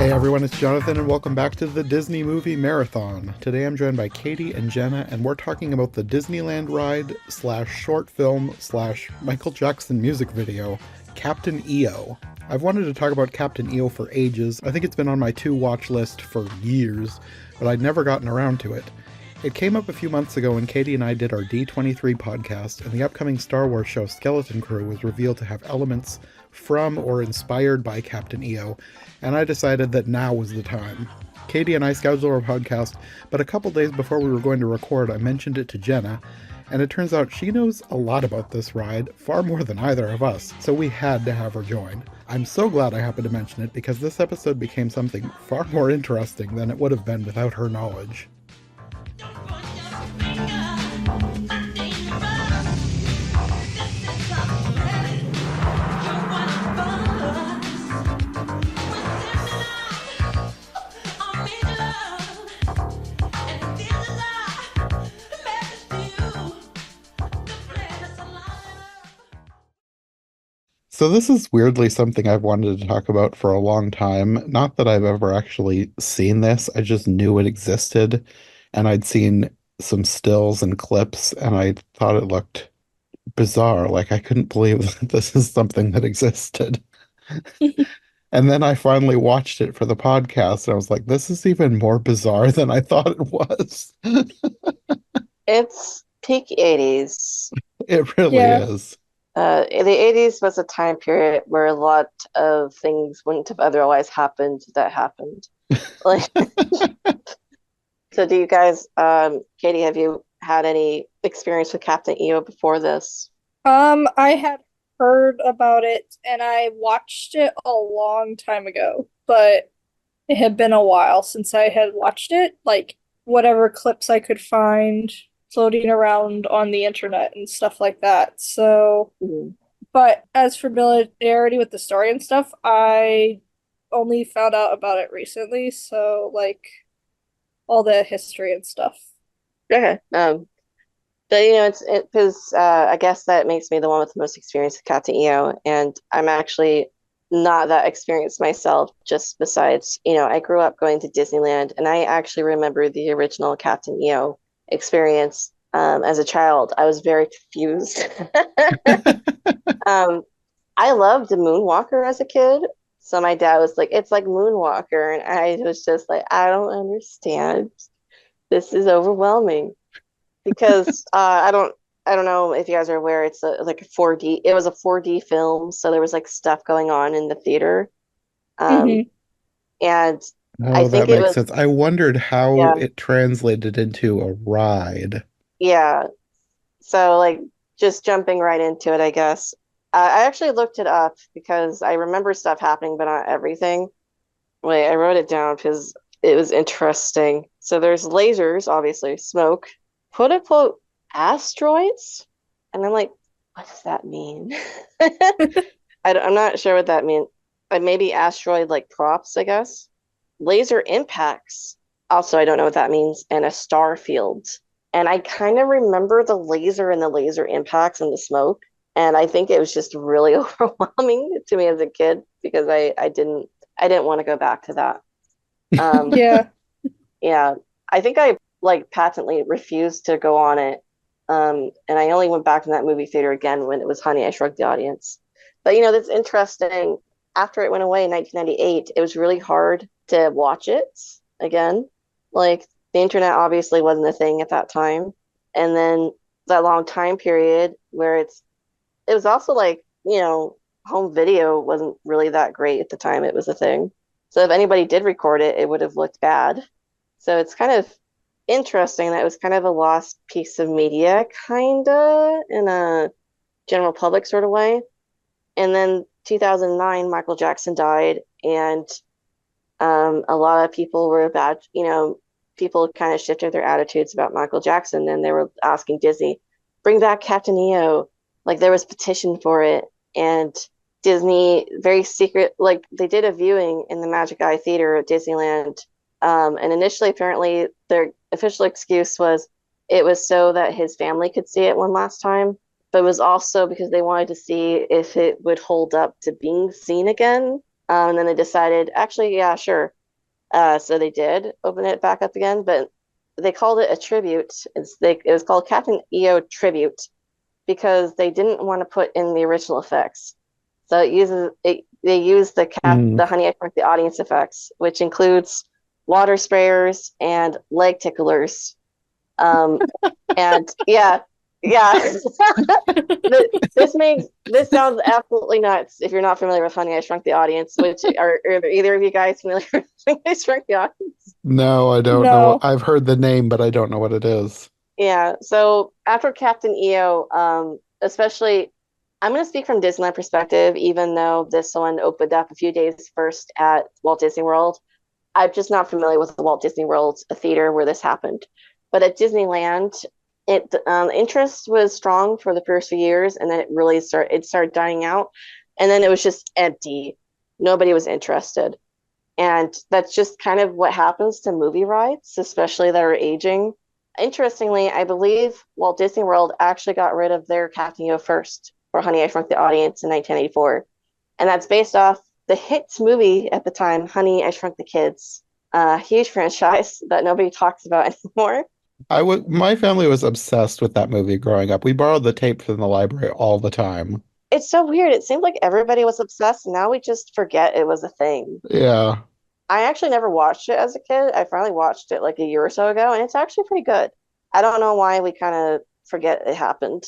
Hey everyone, it's Jonathan and welcome back to the Disney Movie Marathon. Today I'm joined by Katie and Jenna and we're talking about the Disneyland ride slash short film slash Michael Jackson music video, Captain EO. I've wanted to talk about Captain EO for ages. I think it's been on my to-watch list for years, but I'd never gotten around to it. It came up a few months ago when Katie and I did our D23 podcast, and the upcoming Star Wars show Skeleton Crew was revealed to have elements from or inspired by Captain EO, and I decided that now was the time. Katie and I scheduled our podcast, but a couple days before we were going to record, I mentioned it to Jenna, and it turns out she knows a lot about this ride, far more than either of us, so we had to have her join. I'm so glad I happened to mention it because this episode became something far more interesting than it would have been without her knowledge. So this is weirdly something I've wanted to talk about for a long time. Not that I've ever actually seen this, I just knew it existed, and I'd seen some stills and clips, and I thought it looked bizarre. Like I couldn't believe that this is something that existed. And then I finally watched it for the podcast, and I was like, this is even more bizarre than I thought it was. It's peak 80s. It really Yeah. is. The 80s was a time period where a lot of things wouldn't have otherwise happened that happened. Like, so do you guys, Katie, have you had any experience with Captain EO before this? I had heard about it and I watched it a long time ago, but it had been a while since I had watched it. Like whatever clips I could find floating around on the internet and stuff like that. So, Mhm. but as for familiarity with the story and stuff, I only found out about it recently, so like all the history and stuff. Okay. But it's because I guess that makes me the one with the most experience with Captain EO, and I'm actually not that experienced myself. Just besides, I grew up going to Disneyland, and I actually remember the original Captain EO experience. As a child, I was very confused. Um, I loved the Moonwalker as a kid, so my dad was like, "It's like Moonwalker," and I was just like, "I don't understand. This is overwhelming." Because I don't know if you guys are aware, it's like a 4D. It was a 4D film, so there was like stuff going on in the theater. Um, Hmm. and I Oh, that think it makes was, sense. I wondered how yeah, it translated into a ride. yeah. So like just jumping right into it, I guess. I actually looked it up because I remember stuff happening, but not everything. Wait, I wrote it down because it was interesting. So there's lasers, obviously, smoke, quote unquote asteroids. And I'm like, what does that mean? I'm not sure what that means. Maybe asteroid like props, I guess. Laser impacts. Also, I don't know what that means. And a star field. And I kind of remember the laser and the laser impacts and the smoke. And I think it was just really overwhelming to me as a kid because I didn't want to go back to that. Um, Yeah. yeah, I think I like patently refused to go on it. And I only went back in that movie theater again when it was Honey, I Shrunk the Audience. But that's interesting. After it went away in 1998, it was really hard to watch it again. Like the internet obviously wasn't a thing at that time. And then that long time period where it was also like, home video wasn't really that great at the time it was a thing. So if anybody did record it, it would have looked bad. So it's kind of interesting that it was kind of a lost piece of media, kind of in a general public sort of way. And then 2009, Michael Jackson died, and a lot of people were bad, people kind of shifted their attitudes about Michael Jackson, and they were asking Disney, bring back Captain EO. Like there was petition for it, and Disney, very secret, like they did a viewing in the Magic Eye Theater at Disneyland. And initially, apparently, their official excuse was it was so that his family could see it one last time, but it was also because they wanted to see if it would hold up to being seen again. And then they decided, actually, yeah, sure. So they did open it back up again, but they called it a tribute. It was called Captain EO Tribute because they didn't want to put in the original effects. So they use Mm. the Honey I Shrunk the Audience effects, which includes water sprayers and leg ticklers. Um, and yeah, yeah. This sounds absolutely nuts if you're not familiar with Honey I Shrunk the Audience, which are either of you guys familiar with Honey I Shrunk the Audience? No, I don't know. No. I've heard the name, but I don't know what it is. Yeah, so after Captain EO, especially, I'm going to speak from Disneyland perspective, even though this one opened up a few days first at Walt Disney World. I'm just not familiar with the Walt Disney World theater where this happened. But at Disneyland, interest was strong for the first few years, and then it started dying out, and then it was just empty. Nobody was interested. And that's just kind of what happens to movie rides, especially that are aging. Interestingly, I believe Walt Disney World actually got rid of their Captain EO first for Honey, I Shrunk the Audience in 1984. And that's based off the hit movie at the time, Honey, I Shrunk the Kids. A huge franchise that nobody talks about anymore. My family was obsessed with that movie growing up. We borrowed the tape from the library all the time. It's so weird. It seemed like everybody was obsessed, and now we just forget it was a thing. Yeah. I actually never watched it as a kid. I finally watched it like a year or so ago, and it's actually pretty good. I don't know why we kind of forget it happened.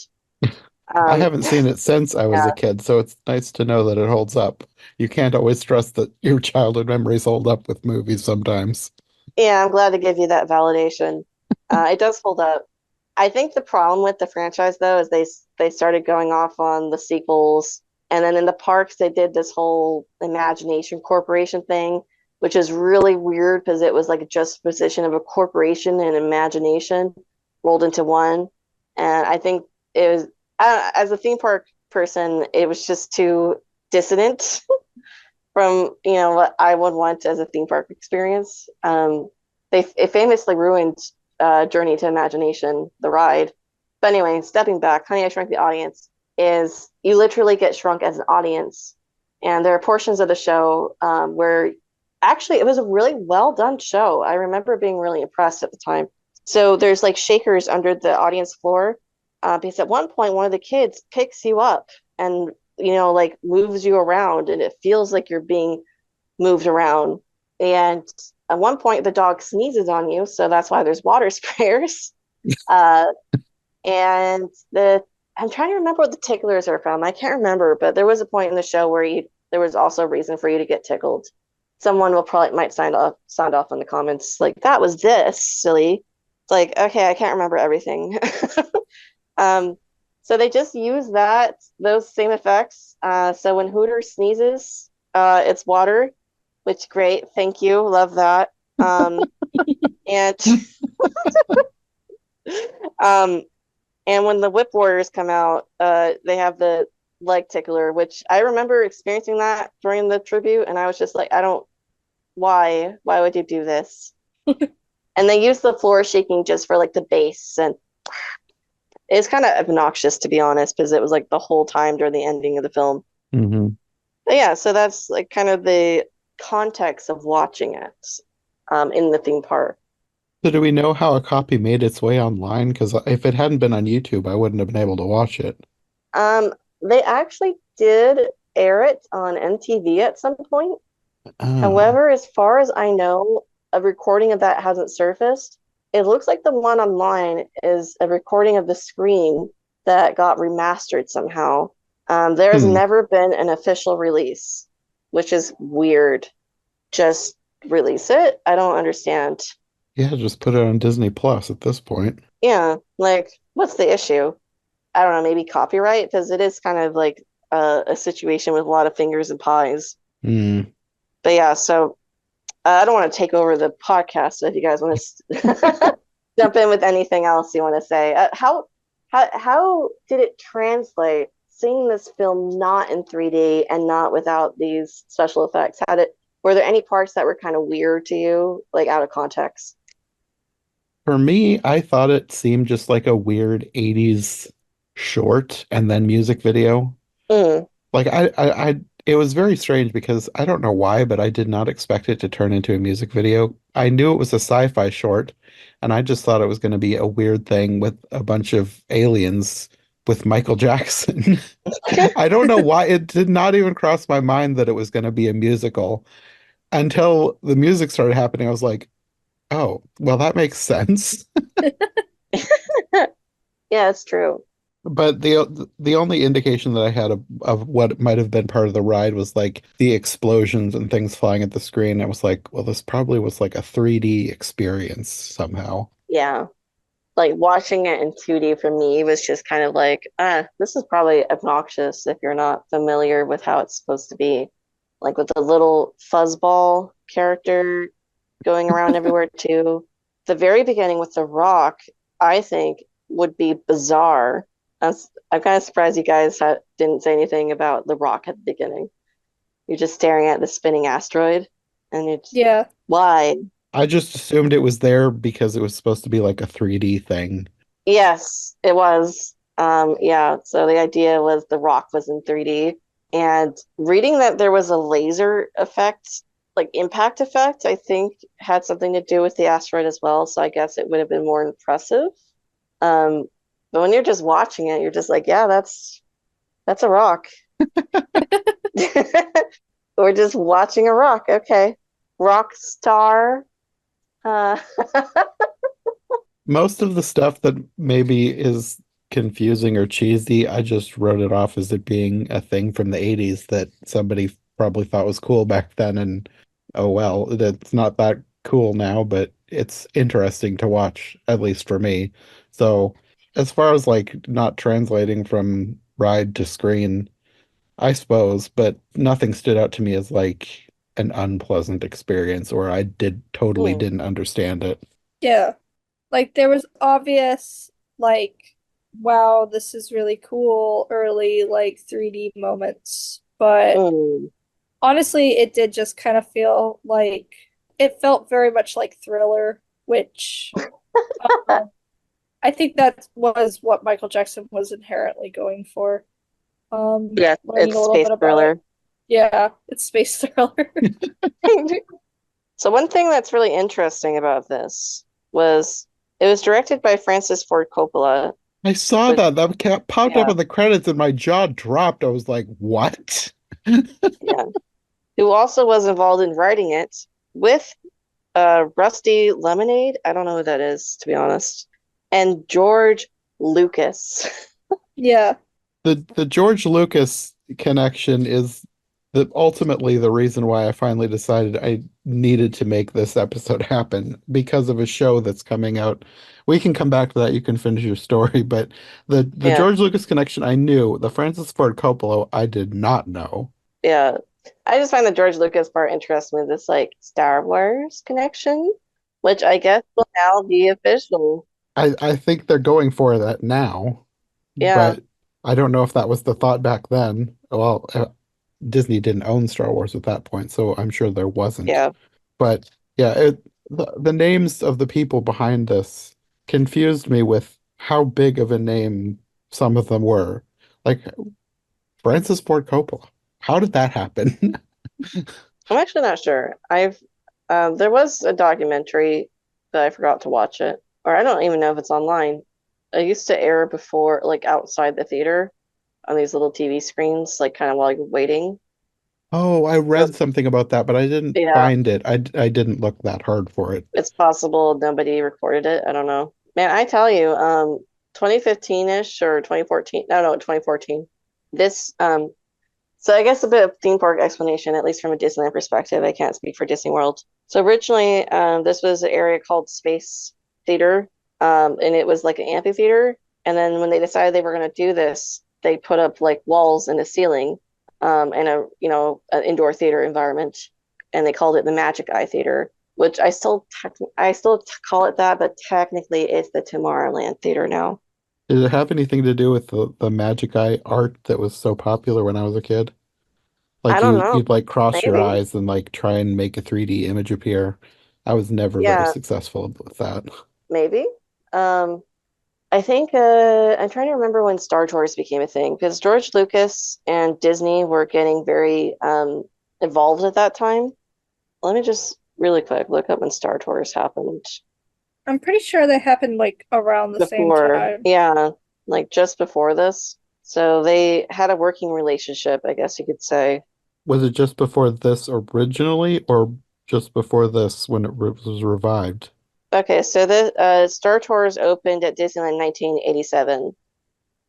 I Um, haven't seen it since I was a yeah, kid, so it's nice to know that it holds up. You can't always trust that your childhood memories hold up with movies sometimes. yeah, I'm glad to give you that validation. It does hold up. I think the problem with the franchise though is they started going off on the sequels, and then in the parks they did this whole Imagination Corporation thing, which is really weird because it was like a juxtaposition of a corporation and imagination rolled into one. And I think it was, as a theme park person, it was just too dissonant from what I would want as a theme park experience. It famously ruined Journey to Imagination, the ride. But anyway, stepping back, Honey, I Shrunk the Audience is you literally get shrunk as an audience, and there are portions of the show where actually it was a really well done show. I remember being really impressed at the time. So there's like shakers under the audience floor because at one point one of the kids picks you up and like moves you around, and it feels like you're being moved around. And at one point, the dog sneezes on you, so that's why there's water sprayers. Uh, and I'm trying to remember what the ticklers are from. I can't remember, but there was a point in the show where there was also a reason for you to get tickled. Someone might sound off in the comments like that was this silly. It's like okay, I can't remember everything. um, so they just use those same effects. So when Hooter sneezes, it's water, which great, thank you, love that. And um, and when the Whip Warriors come out, they have the leg tickler, which I remember experiencing that during the tribute, and I was just like, I don't, why would you do this? And they use the floor shaking just for like the bass, and it's kind of obnoxious to be honest, because it was like the whole time during the ending of the film. Hmm. But yeah, so that's like kind of the context of watching it in the theme park. So do we know how a copy made its way online? Because if it hadn't been on YouTube, I wouldn't have been able to watch it. They actually did air it on MTV at some point. Oh. However, as far as I know, a recording of that hasn't surfaced. It looks like the one online is a recording of the screen that got remastered somehow. There has Hmm. never been an official release, which is weird. Just release it? I don't understand. Yeah, just put it on Disney Plus at this point. Yeah, like, what's the issue? I don't know, maybe copyright, because it is kind of like a situation with a lot of fingers and pies. Hmm. But yeah, so I don't want to take over the podcast. So if you guys want to jump in with anything else you want to say, how did it translate seeing this film not in 3D and not without these special effects? Were there any parts that were kind of weird to you, like out of context? For me, I thought it seemed just like a weird 80s short and then music video. Mm, Like It was very strange because I don't know why, but I did not expect it to turn into a music video. I knew it was a sci-fi short, and I just thought it was going to be a weird thing with a bunch of aliens with Michael Jackson. I don't know why it did not even cross my mind that it was going to be a musical until the music started happening. I was like, oh, well, that makes sense. Yeah, it's true. But the only indication that I had of what might have been part of the ride was like the explosions and things flying at the screen. I was like, well, this probably was like a 3D experience somehow. Yeah. Like watching it in 2D for me was just kind of like, this is probably obnoxious if you're not familiar with how it's supposed to be. Like with the little fuzzball character going around everywhere too. The very beginning with The Rock, I think would be bizarre. I'm kind of surprised you guys didn't say anything about The Rock at the beginning. You're just staring at the spinning asteroid, and it's Yeah. why? I just assumed it was there because it was supposed to be like a 3D thing. Yes, it was. Yeah, so the idea was The Rock was in 3D, and reading that there was a laser effect, like impact effect, I think had something to do with the asteroid as well. So I guess it would have been more impressive. Um, but when you're just watching it, you're just like, yeah, that's a rock. We're just watching a rock. Okay. Rock star. Uh, Most of the stuff that maybe is confusing or cheesy, I just wrote it off as it being a thing from the 80s that somebody probably thought was cool back then. And oh well, it's not that cool now, but it's interesting to watch, at least for me. So, as far as like not translating from ride to screen, I suppose, but nothing stood out to me as like an unpleasant experience or I totally hmm, didn't understand it. Yeah. Like there was obvious like wow, this is really cool early like 3D moments, but hmm. honestly, it did just kind of feel like it felt very much like Thriller, which um, I think that was what Michael Jackson was inherently going for. Yes, Learning it's a little space bit about it. thriller. Yeah, it's space thriller. So one thing that's really interesting about this was it was directed by Francis Ford Coppola, I saw which that popped up yeah, in the credits and my jaw dropped. I was like, what? yeah, who also was involved in writing it with Rusty Lemonade. I don't know who that is, to be honest. And George Lucas. Yeah, The George Lucas connection is ultimately the reason why I finally decided I needed to make this episode happen because of a show that's coming out. We can come back to that. You can finish your story, but the Yeah, George Lucas connection I knew. The Francis Ford Coppola I did not know. yeah. I just find the George Lucas part interesting with this like Star Wars connection, which I guess will now be official. I think they're going for that now, Yeah, but I don't know if that was the thought back then. Well, Disney didn't own Star Wars at that point, so I'm sure there wasn't. yeah. But yeah, the names of the people behind this confused me with how big of a name some of them were. Like Francis Ford Coppola. How did that happen? I'm actually not sure. There was a documentary that I forgot to watch it, or I don't even know if it's online. It used to air before, like outside the theater on these little TV screens, like kind of while you're waiting. Oh, I So, read something about that, but I didn't yeah, find it. I didn't look that hard for it. it's possible nobody recorded it. I don't know. Man, I tell you, 2015-ish or 2014, no, 2014. This, so I guess a bit of theme park explanation, at least from a Disneyland perspective. I can't speak for Disney World. So originally, this was an area called Space Theater, and it was like an amphitheater. And then when they decided they were going to do this, they put up like walls in the ceiling, and an indoor theater environment, and they called it the Magic Eye Theater, which I still call it that, but technically it's the Tomorrowland Theater now. Did it have anything to do with the Magic Eye art that was so popular when I was a kid? I Like don't know, you'd like cross your maybe. eyes and like try and make a 3D image appear. I was never very Yeah, successful with that. maybe. Um, I think I'm trying to remember when Star Tours became a thing because George Lucas and Disney were getting very involved at that time. Let me just really quick look up when Star Tours happened. I'm pretty sure they happened like around the same Before, time. yeah, like just before this. So they had a working relationship, I guess you could say. Was it just before this originally, or just before this when it was revived? Okay, so the Star Tours opened at Disneyland 1987.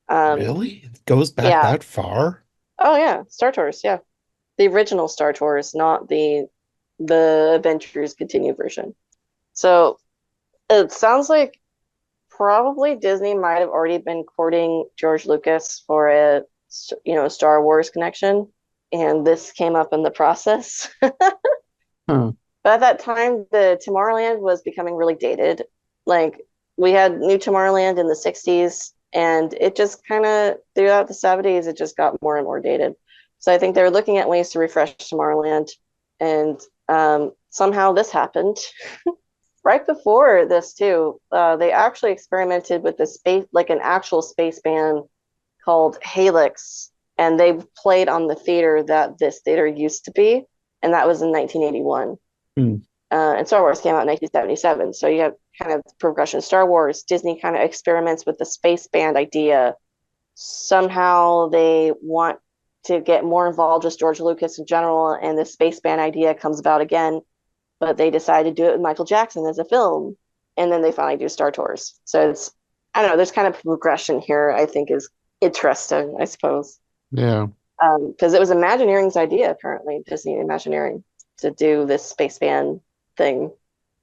Um, Really? It goes back yeah. that far? Oh yeah, Star Tours, yeah. The original Star Tours, not the Adventures Continue version. So it sounds like probably Disney might have already been courting George Lucas for a Star Wars connection, and this came up in the process. Huh. But at that time, the Tomorrowland was becoming really dated. Like we had New Tomorrowland in the 60s, and it just kind of throughout the 70s, it just got more and more dated. So I think they were looking at ways to refresh Tomorrowland, and somehow this happened. Right before this too, they actually experimented with the space, like an actual space band called Halix, and they played on the theater that this theater used to be, and that was in 1981. Hmm. And Star Wars came out in 1977. So you have kind of progression. Star Wars, Disney kind of experiments with the space band idea. Somehow they want to get more involved with George Lucas in general, and the space band idea comes about again, but they decide to do it with Michael Jackson as a film, and then they finally do Star Tours. So it's I don't know. There's kind of progression here. I think is interesting. I suppose Yeah. because it was Imagineering's idea, apparently Disney Imagineering, to do this space band thing.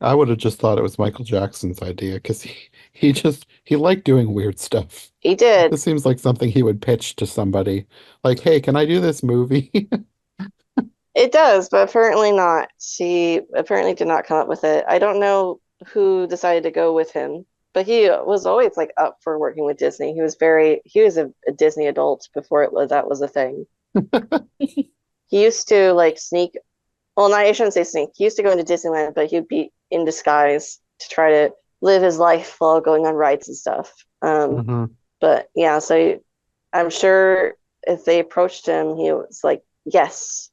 I would have just thought it was Michael Jackson's idea because he liked doing weird stuff. He did. This seems like something he would pitch to somebody. Like, hey, can I do this movie? It does, but apparently not. She apparently did not come up with it. I don't know who decided to go with him, but he was always like up for working with Disney. He was a Disney adult before it was that was a thing. He used to like sneak, well, not I shouldn't say sneak. He used to go into Disneyland, but he'd be in disguise to try to live his life while going on rides and stuff. Uh-huh. But yeah, so I'm sure if they approached him, he was like, yes.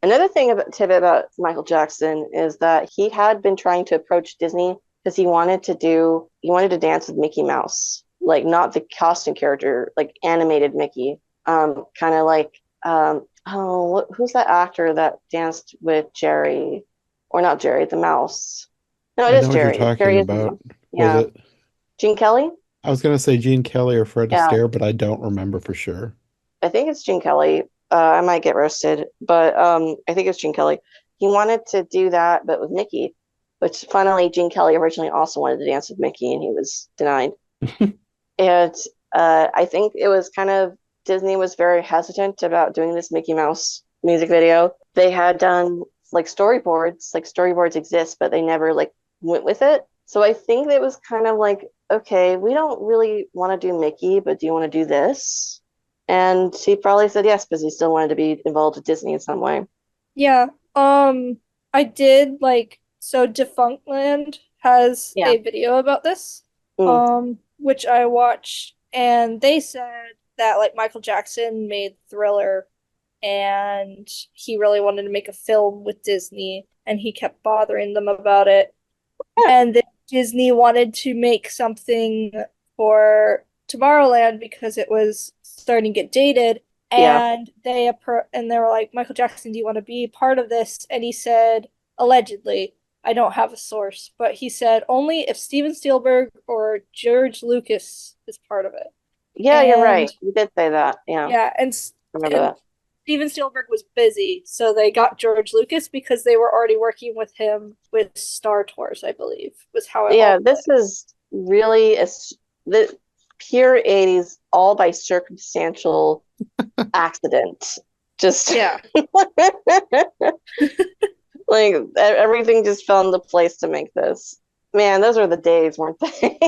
Another thing about tidbit about Michael Jackson is that he had been trying to approach Disney because he wanted to dance with Mickey Mouse, like not the costume character, like animated Mickey, kind of like who's that actor that danced with Jerry, or not Jerry, the mouse? No, it I is know what you're Jerry. talking Jerry is the about. mouse. Was Yeah, it? Gene Kelly. I was gonna say Gene Kelly or Fred Yeah, Astaire, but I don't remember for sure. I think it's Gene Kelly. I might get roasted, but I think it's Gene Kelly. He wanted to do that, but with Mickey, which funnily Gene Kelly originally also wanted to dance with Mickey, and he was denied. And I think it was kind of Disney was very hesitant about doing this Mickey Mouse music video. They had done like storyboards exist, but they never like went with it. So I think it was kind of like, okay, we don't really want to do Mickey, but do you want to do this? And he probably said yes because he still wanted to be involved with Disney in some way. Yeah. I did like so Defunctland has Yeah. a video about this, Mm. which I watched, and they said that like Michael Jackson made Thriller and he really wanted to make a film with Disney and he kept bothering them about it. Yeah. And then Disney wanted to make something for Tomorrowland because it was starting to get dated. Yeah. And they were like, Michael Jackson, do you want to be part of this? And he said, allegedly, I don't have a source, but he said only if Steven Spielberg or George Lucas is part of it. Yeah, you're And right. You did say that. Yeah. yeah, Remember and that. Steven Steven Spielberg was busy, so they got George Lucas because they were already working with him with Star Tours, I believe, was how it Yeah, all this is really the pure 80s, all by circumstantial accident. Just yeah. like everything just fell into place to make this. Man, those were the days, weren't they?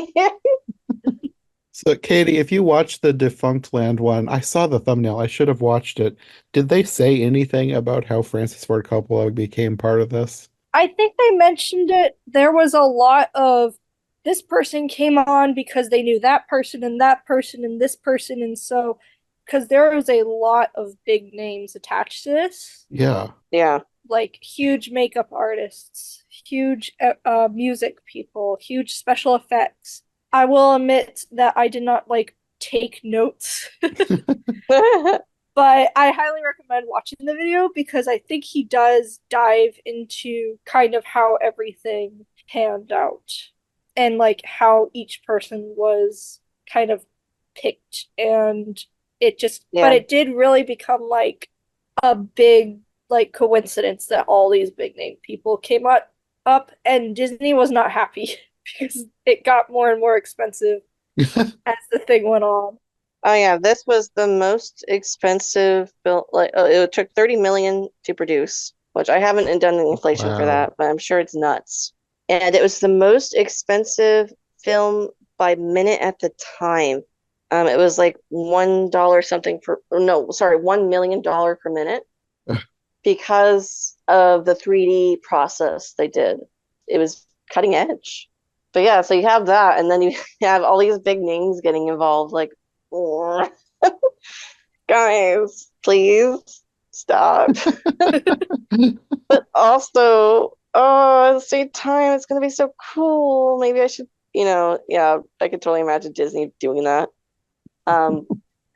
So, Katie, if you watched the Defunct Land one, I saw the thumbnail. I should have watched it. Did they say anything about how Francis Ford Coppola became part of this? I think they mentioned it. There was a lot of this person came on because they knew that person and that person and this person. And so, because there was a lot of big names attached to this, Yeah. Yeah. like huge makeup artists, huge music people, huge special effects. I will admit that I did not like take notes, but I highly recommend watching the video because I think he does dive into kind of how everything panned out and like how each person was kind of picked, and it just but Yeah. it did really become like a big like coincidence that all these big name people came up and Disney was not happy because it got more and more expensive as the thing went on. Oh yeah, this was the most expensive built like it took 30 million to produce, which I haven't done the inflation for Wow. that, but I'm sure it's nuts. And it was the most expensive film by minute at the time. It was like $1 something per, or no, sorry, $1 million per minute because of the 3D process they did. It was cutting edge. But yeah, so you have that, and then you have all these big names getting involved, like guys, please stop. But also, oh, at the same time, it's gonna be so cool. Maybe I should, yeah, I could totally imagine Disney doing that. Um,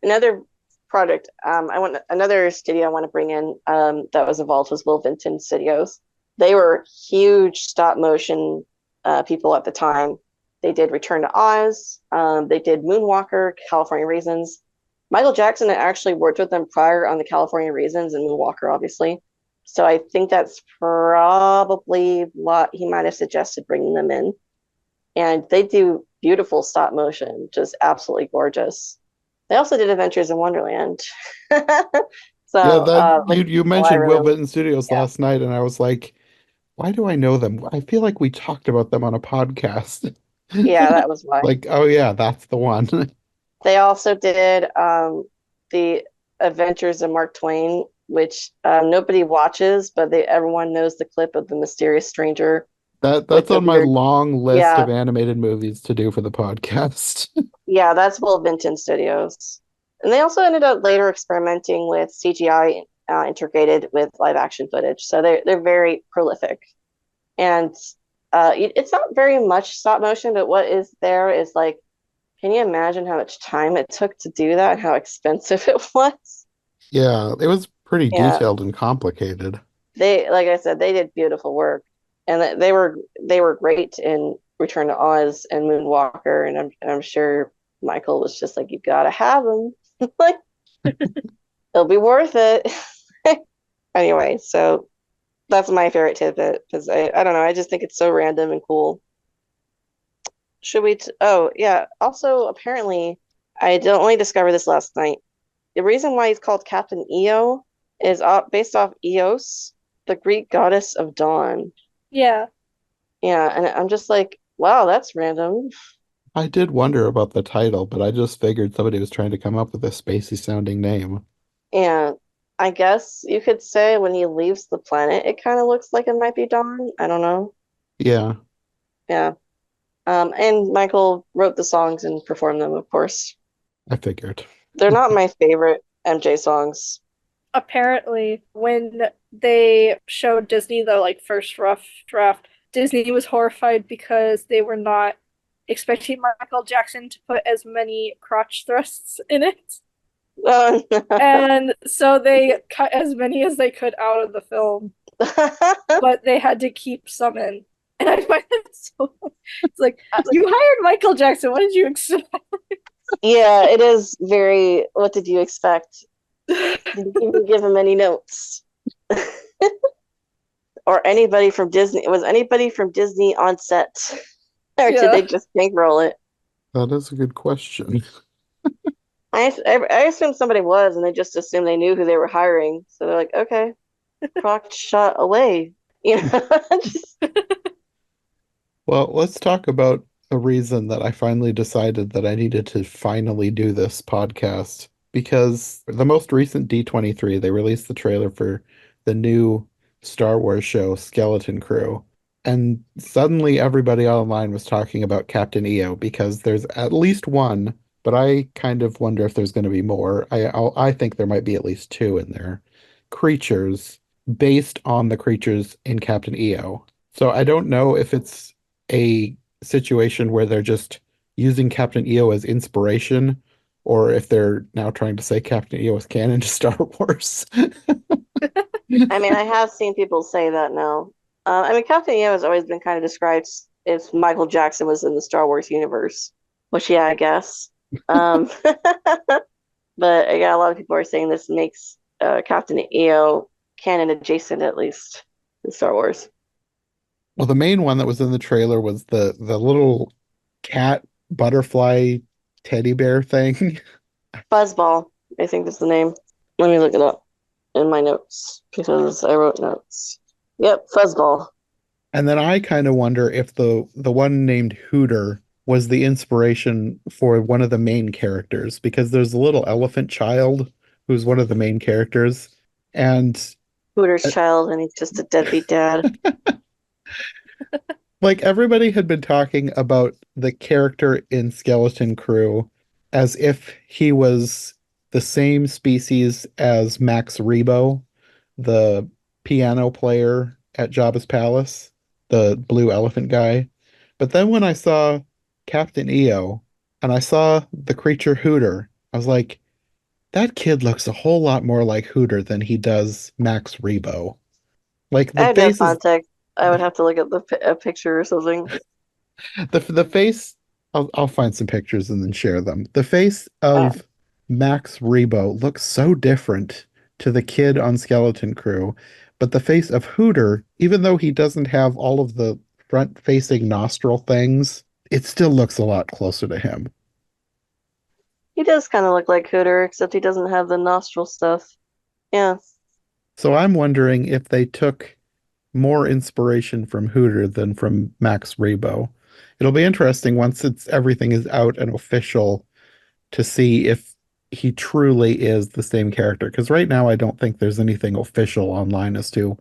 Another project, I want another studio I want to bring in that was involved was Will Vinton Studios. They were huge stop motion people at the time. They did Return to Oz. They did Moonwalker, California Raisins. Michael Jackson had actually worked with them prior on the California Raisins and Moonwalker, obviously. So I think that's probably what he might have suggested bringing them in. And they do beautiful stop motion, just absolutely gorgeous. They also did Adventures in Wonderland. So Yeah, that like you I mentioned Will really, Vinton Studios yeah, last night, and I was like, why do I know them? I feel like we talked about them on a podcast. yeah, that was why. Like, oh yeah, that's the one. They also did the Adventures of Mark Twain, which nobody watches, but everyone knows the clip of the mysterious stranger with That's the on my weird. long list Yeah, of animated movies to do for the podcast. yeah, that's Will Vinton Studios. And they also ended up later experimenting with CGI integrated with live action footage. So they're very prolific. And it's not very much stop motion, but what is there is like, can you imagine how much time it took to do that and how expensive it was? Yeah, it was pretty Yeah, detailed and complicated. like I said, they did beautiful work, and they were great in Return to Oz and Moonwalker, and I'm sure Michael was just like, you gotta have them, like it'll be worth it. Anyway, so that's my favorite tidbit because I don't know, I just think it's so random and cool. Should we? Oh yeah. Also, apparently, I only discovered this last night. The reason why he's called Captain EO is based off Eos, the Greek goddess of dawn. Yeah. Yeah, and I'm just like, wow, that's random. I did wonder about the title, but I just figured somebody was trying to come up with a spacey sounding name. And I guess you could say when he leaves the planet, it kind of looks like it might be dawn. I don't know. Yeah, Yeah. And Michael wrote the songs and performed them, of course. I figured. They're not my favorite MJ songs. Apparently, when they showed Disney the like first rough draft, Disney was horrified because they were not expecting Michael Jackson to put as many crotch thrusts in it. Oh, And so they cut as many as they could out of the film, but they had to keep some in. And I find it so it's like you hired Michael Jackson. What did you expect? yeah, it is very. What did you expect? Did you even give him any notes? Or anybody from Disney? Was anybody from Disney on set? Or did they Yeah. just bankroll it? That is a good question. I assumed somebody was, and they just assumed they knew who they were hiring. So they're like, okay, Croc shot away. You know, just, Well, let's talk about the reason that I finally decided that I needed to finally do this podcast. Because the most recent D23, they released the trailer for the new Star Wars show, Skeleton Crew. And suddenly everybody online was talking about Captain EO because there's at least one, but I kind of wonder if there's going to be more. I think there might be at least two in there. Creatures based on the creatures in Captain EO. So I don't know if it's a situation where they're just using Captain EO as inspiration or if they're now trying to say Captain EO is canon to Star Wars. I mean, I have seen people say that now. I mean, Captain EO has always been kind of described if Michael Jackson was in the Star Wars universe, which, yeah, I guess. Um, but yeah, a lot of people are saying this makes Captain EO canon adjacent, at least in Star Wars. Well, the main one that was in the trailer was the little cat butterfly teddy bear thing. Fuzzball, I think is the name. Let me look it up in my notes because I wrote notes. Yep, Fuzzball. And then I kind of wonder if the one named Hooter was the inspiration for one of the main characters because there's a little elephant child who's one of the main characters. And Hooter's uh, child, and he's just a deadbeat dad. like everybody had been talking about the character in Skeleton Crew as if he was the same species as Max Rebo, the piano player at Jabba's palace, the blue elephant guy. But then when I saw Captain EO and I saw the creature Hooter, I was like, that kid looks a whole lot more like Hooter than he does Max Rebo. Like I the have no face is context. I would have to look at a picture or something. the face. I'll find some pictures and then share them. The face Uh, of Max Rebo looks so different to the kid on Skeleton Crew, but the face of Hooter, even though he doesn't have all of the front-facing nostril things, it still looks a lot closer to him. he does kind of look like Hooter, except he doesn't have the nostril stuff. Yeah. So I'm wondering if they took more inspiration from Hooter than from Max Rebo. It'll be interesting once it's everything is out and official to see if he truly is the same character. Because right now, I don't think there's anything official online as to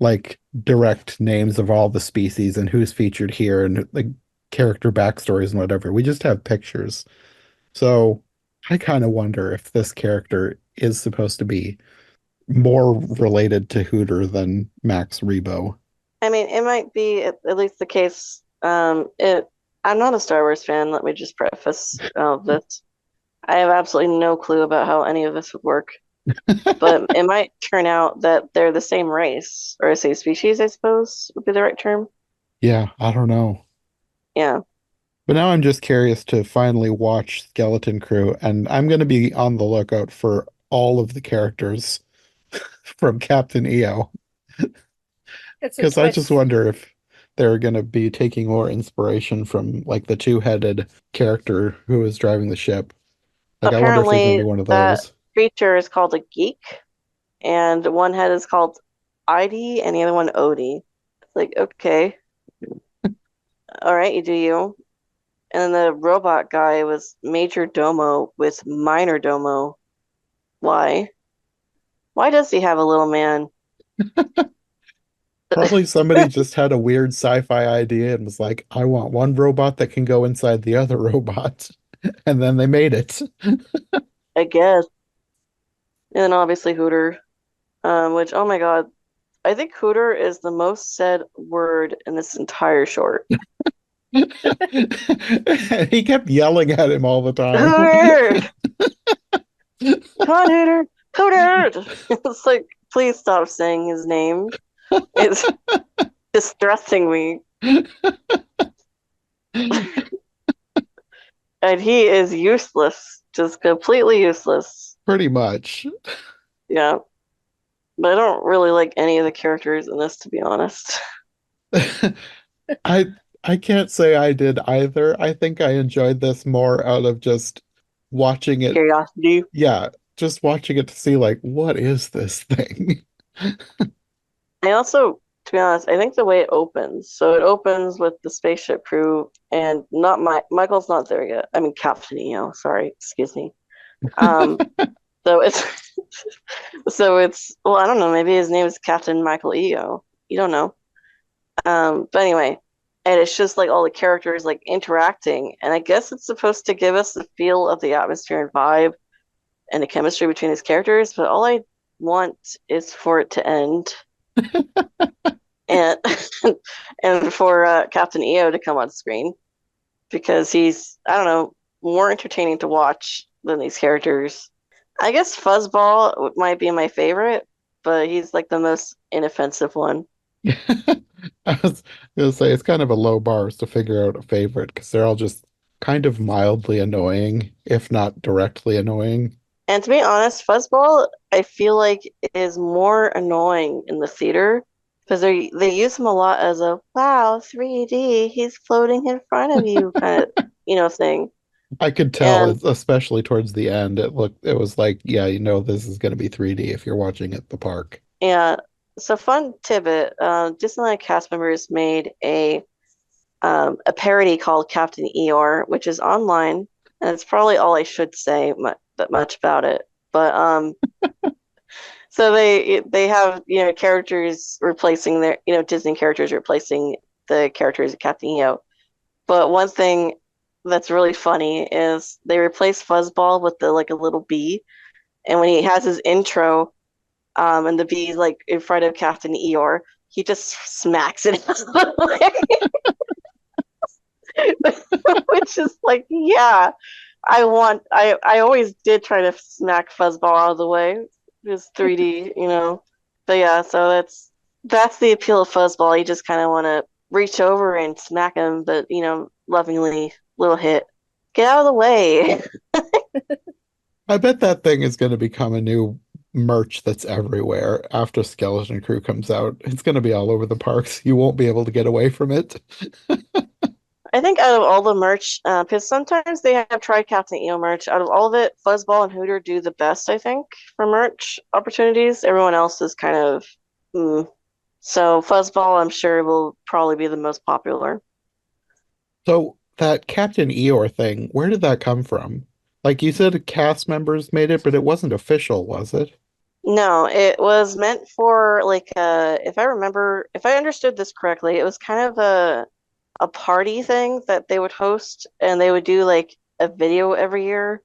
like direct names of all the species and who's featured here and like character backstories and whatever. We just have pictures. So I kind of wonder if this character is supposed to be more related to Hooter than Max Rebo. I mean, it might be at least the case. I'm not a Star Wars fan. Let me just preface this. I have absolutely no clue about how any of this would work, but it might turn out that they're the same race or same species, I suppose would be the right term. Yeah, I don't know. Yeah. But now I'm just curious to finally watch Skeleton Crew, and I'm going to be on the lookout for all of the characters from Captain EO, It's a because I just twist. wonder if they're going to be taking more inspiration from like the two-headed character who is driving the ship. Like, I wonder if there's going to Apparently, be one of that those. creature is called a geek, and one head is called ID, and the other one Odie. It's like, okay, all right, you do you. And then the robot guy was Major Domo with Minor Domo. Why? Why does he have a little man? Probably somebody just had a weird sci-fi idea and was like, I want one robot that can go inside the other robot. And then they made it. I guess. And then obviously Hooter, which, oh my God, I think Hooter is the most said word in this entire short. He kept yelling at him all the time. Hooter! Come on, Hooter! Hooter! It's like, please stop saying his name. It's distressing me. And he is useless, just completely useless. Pretty much. Yeah. But I don't really like any of the characters in this, to be honest. I I can't say I did either. I think I enjoyed this more out of just watching it. Curiosity. Yeah, just watching it to see like what is this thing? I also, to be honest, I think the way it opens, so it opens with the spaceship crew and not Michael's not there yet. I mean Captain EO, sorry, excuse me. Um, so it's so it's well, I don't know, maybe his name is Captain Michael EO. You don't know. But anyway, and it's just like all the characters like interacting, and I guess it's supposed to give us the feel of the atmosphere and vibe and the chemistry between these characters. But all I want is for it to end and and for Captain EO to come on screen because he's I don't know more entertaining to watch than these characters. I guess Fuzzball might be my favorite, but he's like the most inoffensive one. I was gonna say it's kind of a low bars to figure out a favorite because they're all just kind of mildly annoying, if not directly annoying. And to be honest, Fuzzball, I feel like is more annoying in the theater because they use him a lot as a wow, 3D, he's floating in front of you kind of, thing. I could tell, And especially towards the end, it was like, yeah, you know, this is going to be 3D if you're watching at the park. yeah, so fun tidbit, Disneyland cast members made a parody called Captain Eeyore, which is online, and it's probably all I should say much about it. But so they have characters replacing their Disney characters replacing the characters of Captain EO. But one thing that's really funny is they replace Fuzzball with the like a little bee, and when he has his intro, and the bee's like in front of Captain Eeyore, he just smacks it out of the way, which is like, yeah, I always did try to smack Fuzzball out of the way. It's 3D, But yeah, so that's the appeal of Fuzzball. You just kind of want to reach over and smack him, but lovingly, little hit. Get out of the way. I bet that thing is going to become a new merch that's everywhere after Skeleton Crew comes out. It's going to be all over the parks. You won't be able to get away from it. I think out of all the merch, because sometimes they have tried Captain EO merch. Out of all of it, Fuzzball and Hooter do the best, I think, for merch opportunities. Everyone else is kind of, mm. So Fuzzball, I'm sure, will probably be the most popular. So that Captain Eeyore thing, where did that come from? Like you said, cast members made it, but it wasn't official, was it? No, it was meant for like if I understood this correctly, it was kind of a party thing that they would host and they would do like a video every year.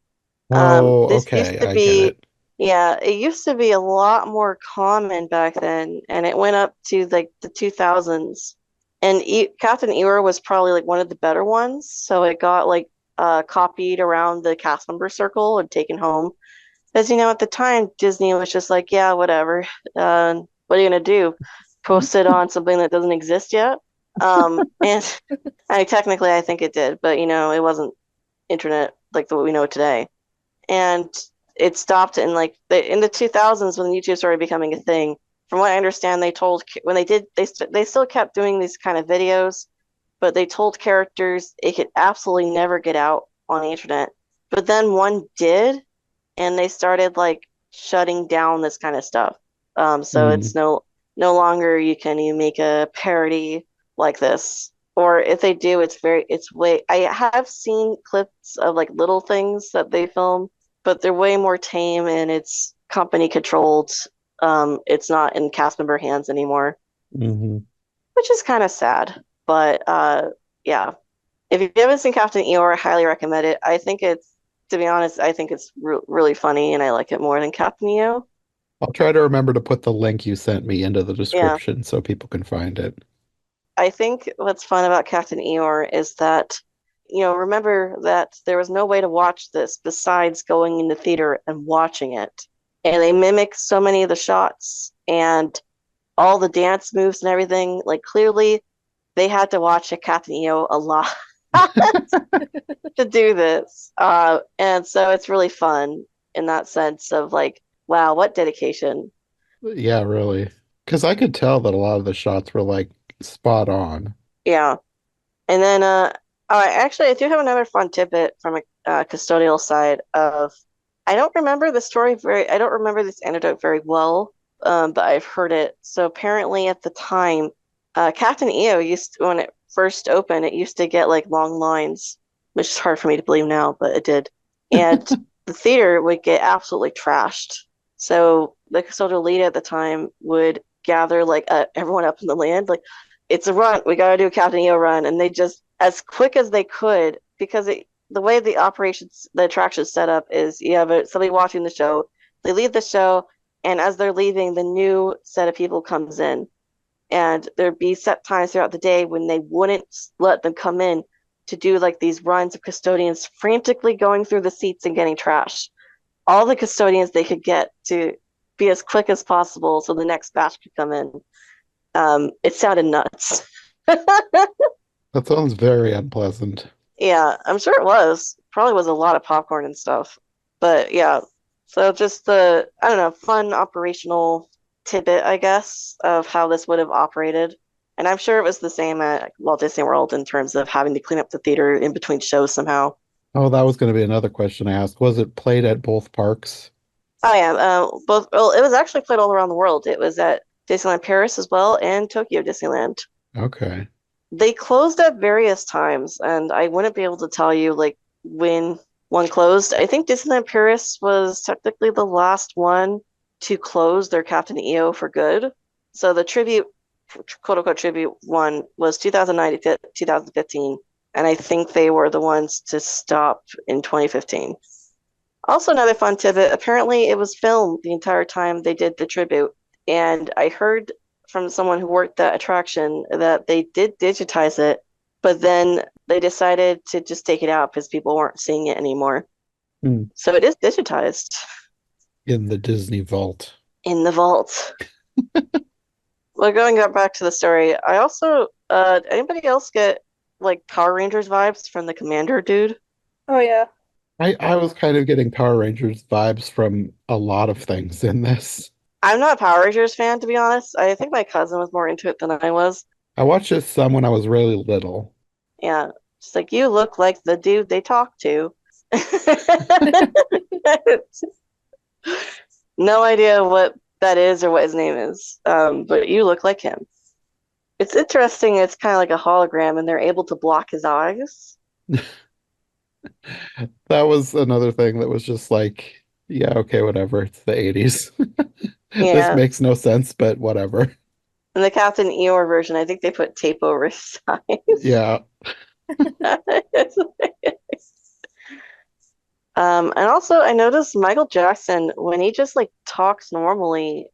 Oh, This used okay, to I get be, it. yeah, it used to be a lot more common back then, and it went up to like the 2000s. And Captain Eeyore was probably like one of the better ones, so it got like copied around the cast member circle and taken home. As you know, at the time, Disney was just like, yeah, whatever. What are you gonna do? Post it on something that doesn't exist yet? And technically, I think it did, but it wasn't internet like the way we know it today. And it stopped in like in the 2000s when YouTube started becoming a thing. From what I understand, they told when they did they still kept doing these kind of videos, but they told characters it could absolutely never get out on the internet. But then one did, and they started like shutting down this kind of stuff. So Hmm. it's no longer you make a parody like this. Or if they do, it's way I have seen clips of like little things that they film, but they're way more tame and it's company controlled. It's not in cast member hands anymore, Hmm. which is kind of sad. But yeah, if you haven't seen Captain Eeyore, I highly recommend it. To be honest, I think it's really funny and I like it more than Captain EO. I'll try to remember to put the link you sent me into the Yeah, description so people can find it. I think what's fun about Captain Eeyore is that, remember that there was no way to watch this besides going in the theater and watching it. And they mimic so many of the shots and all the dance moves and everything. Like clearly they had to watch a Captain EO a lot to do this. And so it's really fun in that sense of like, wow, what dedication. Yeah, really. Because I could tell that a lot of the shots were like spot on. Yeah. And then, actually, I do have another fun tidbit from a custodial side of, I don't remember this anecdote very well, but I've heard it. So apparently at the time, Captain EO when it first opened, it used to get like long lines, which is hard for me to believe now, but it did. And the theater would get absolutely trashed. So the custodial lead at the time would gather like everyone up in the land, like, it's a run. We got to do a Captain EO run. And they just, as quick as they could, because the way the attraction is set up is you have somebody watching the show, they leave the show, and as they're leaving, the new set of people comes in. And there'd be set times throughout the day when they wouldn't let them come in to do like these runs of custodians frantically going through the seats and getting trash. All the custodians they could get to be as quick as possible so the next batch could come in. It sounded nuts. That sounds very unpleasant. Yeah, I'm sure it was. Probably was a lot of popcorn and stuff. But yeah, so just I don't know, fun operational tidbit, I guess, of how this would have operated. And I'm sure it was the same at Walt Disney World in terms of having to clean up the theater in between shows somehow. Oh, that was going to be another question I asked. Was it played at both parks? Oh yeah, both. Well, it was actually played all around the world. It was at Disneyland Paris as well and Tokyo Disneyland. Okay. They closed at various times, and I wouldn't be able to tell you like when one closed. I think Disneyland Paris was technically the last one to close their Captain EO for good. So the tribute, quote unquote tribute one was 2009 to 2015, and I think they were the ones to stop in 2015. Also, another fun tidbit, apparently it was filmed the entire time they did the tribute. And I heard from someone who worked that attraction that they did digitize it, but then they decided to just take it out because people weren't seeing it anymore. So it is digitized. In the Disney vault. In the vault. Well, going back to the story, I also, anybody else get like Power Rangers vibes from the Commander dude? Oh yeah. I was kind of getting Power Rangers vibes from a lot of things in this. I'm not a Power Rangers fan, to be honest. I think my cousin was more into it than I was. I watched this some when I was really little. Yeah. It's like, you look like the dude they talk to. No idea what that is or what his name is, but you look like him. It's interesting. It's kind of like a hologram, and they're able to block his eyes. That was another thing that was just like, yeah, okay, whatever. It's the 80s. This Yeah. makes no sense, but whatever. In the Captain Eeyore version, I think they put tape over his eyes. Yeah. And also I noticed Michael Jackson, when he just like talks normally,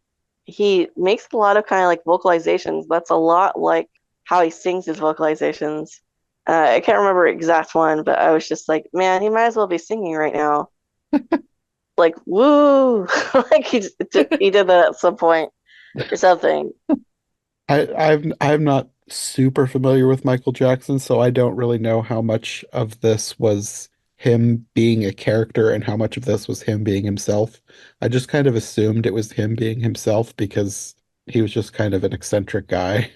he makes a lot of kind of like vocalizations. That's a lot like how he sings his vocalizations. I can't remember exact one, but I was just like, man, he might as well be singing right now. Like, woo! Like he did that at some point or something. I'm not super familiar with Michael Jackson, so I don't really know how much of this was him being a character and how much of this was him being himself. I just kind of assumed it was him being himself because he was just kind of an eccentric guy.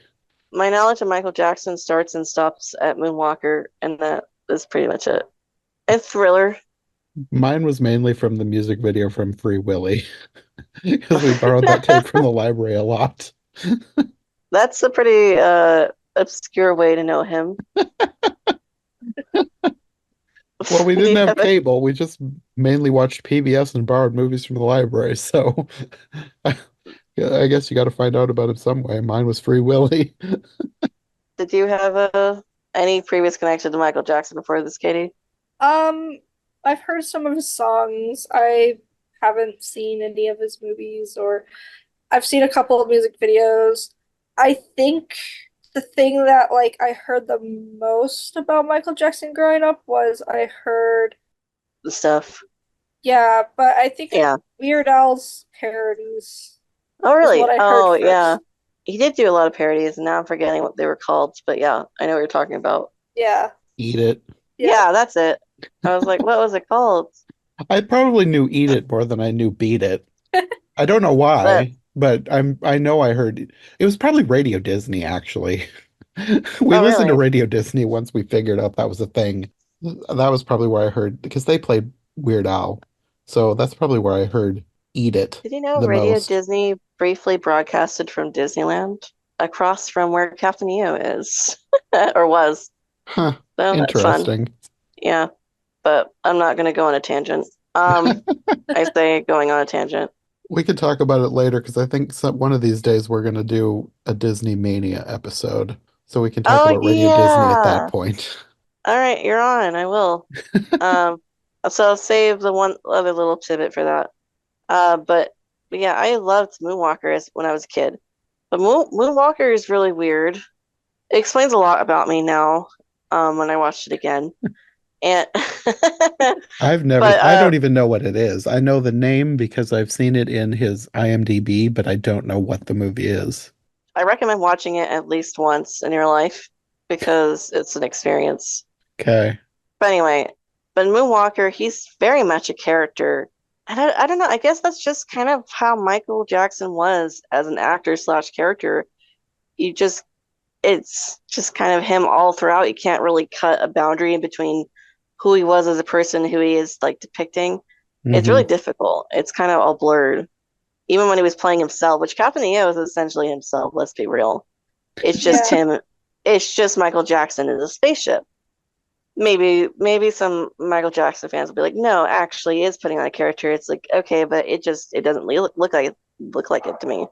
My knowledge of Michael Jackson starts and stops at Moonwalker, and that is pretty much it. And Thriller. Mine was mainly from the music video from Free Willy because we borrowed that tape from the library a lot. That's a pretty obscure way to know him. Well, we didn't Yeah, have cable. We just mainly watched PBS and borrowed movies from the library. So I guess you got to find out about it some way. Mine was Free Willy. did you have any previous connection to Michael Jackson before this, Katie? Um, I've heard some of his songs. I haven't seen any of his movies, or I've seen a couple of music videos. I think the thing that like I heard the most about Michael Jackson growing up was I heard, The stuff. yeah, but I think Yeah. Weird Al's parodies Oh, is really? what I Oh, heard yeah. first. He did do a lot of parodies, and now I'm forgetting what they were called. But yeah, I know what you're talking about. Yeah, Eat It. yeah. Yeah, that's it. I was like, what was it called? I probably knew Eat It more than I knew Beat It. I don't know But why, but I know I heard it was probably Radio Disney actually. We oh, listened to really? Radio Disney once we figured out that was a thing. That was probably where I heard because they played Weird Al. So that's probably where I heard Eat It Did you know the Radio most. Disney briefly broadcasted from Disneyland across from where Captain EO is or was? Huh, So that's fun. interesting. Yeah, but I'm not going to go on a tangent. I say going on a tangent. We could talk about it later because I think one of these days we're going to do a Disney Mania episode. So we can talk Oh about Radio Disney at that yeah. point. All right, you're on. I will. Um, so I'll save the one other little tidbit for that. But yeah, I loved Moonwalker when I was a kid. But Moonwalker is really weird. It explains a lot about me now, when I watched it again. And but I don't even know what it is. I know the name because I've seen it in his IMDb, but I don't know what the movie is. I recommend watching it at least once in your life because it's an experience. Okay. But anyway, but Moonwalker, he's very much a character. And I don't know, I guess that's just kind of how Michael Jackson was as an actor slash character. You just, it's just kind of him all throughout. You can't really cut a boundary in between who he was as a person, who he is like depicting. It's really Hmm. difficult. It's kind of all blurred. Even when he was playing himself, which Captain EO is essentially himself, let's be real. It's just Yeah. him. It's just Michael Jackson in a spaceship. Maybe some Michael Jackson fans will be like, no, actually, he is putting on a character. It's like, okay, but it doesn't look like it to me.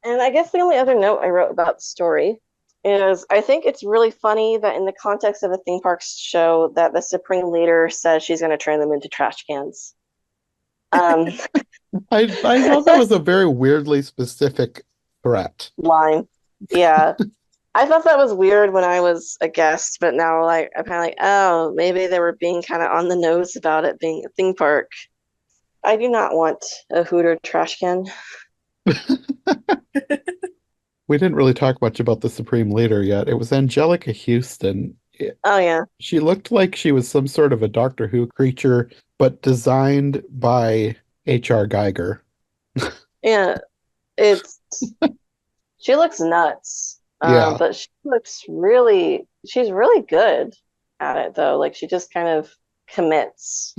And I guess the only other note I wrote about the story is I think it's really funny that in the context of a theme park show that the Supreme Leader says she's going to turn them into trash cans. Um, I thought that was a very weirdly specific threat. line. Yeah. I thought that was weird when I was a guest, but now like I'm kind of like, oh, maybe they were being kind of on the nose about it being a theme park. I do not want a Hooter trash can. We didn't really talk much about the Supreme Leader yet. It was Angelica Houston. Oh yeah, She looked like she was some sort of a Doctor Who creature, but designed by H.R. Geiger. yeah. It's she looks nuts, Yeah, but she's really good at it though. Like she just kind of commits.